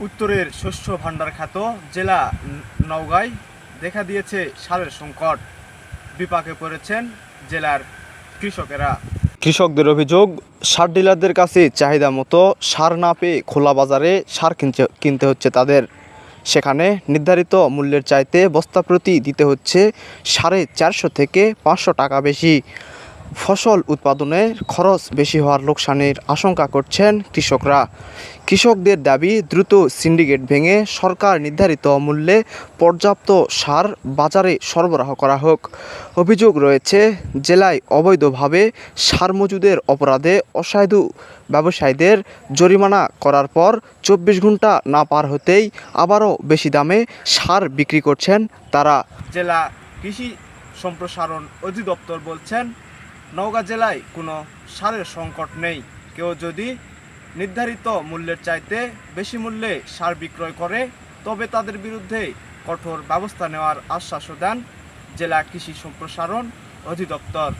উত্তরের শস্য ভাণ্ডার খ্যাত জেলা নওগাঁয় দেখা দিয়েছে সারের সংকট। বিপাকে পড়েছেন জেলার কৃষকেরা। কৃষকদের অভিযোগ, সার ডিলারদের কাছে চাহিদা মতো সার না পেয়ে খোলা বাজারে সার কিনতে হচ্ছে তাদের। সেখানে নির্ধারিত মূল্যের চাইতে বস্তা প্রতি দিতে হচ্ছে 450 থেকে 500 টাকা বেশি। ফসল উৎপাদনের খরচ বেশি হওয়ার লোকসানের আশঙ্কা করছেন কৃষকরা। কৃষকদের দাবি, দ্রুত সিন্ডিকেট ভেঙে সরকার নির্ধারিত মূল্যে পর্যাপ্ত সার বাজারে সরবরাহ করা হোক। অভিযোগ রয়েছে, জেলায় অবৈধভাবে সার মজুদের অপরাধে অসাধু ব্যবসায়ীদের জরিমানা করার পর 24 ঘন্টা না পার হতেই আবারও বেশি দামে সার বিক্রি করছেন তারা। জেলা কৃষি সম্প্রসারণ অধিদপ্তর বলছেন, নওগাঁ জেলায় কোনো সারের সংকট নেই। কেউ যদি নির্ধারিত মূল্যের চাইতে বেশি মূল্যে সার বিক্রয় করে তবে তাদের বিরুদ্ধে কঠোর ব্যবস্থা নেওয়ার আশ্বাসও দেন জেলা কৃষি সম্প্রসারণ অধিদপ্তর।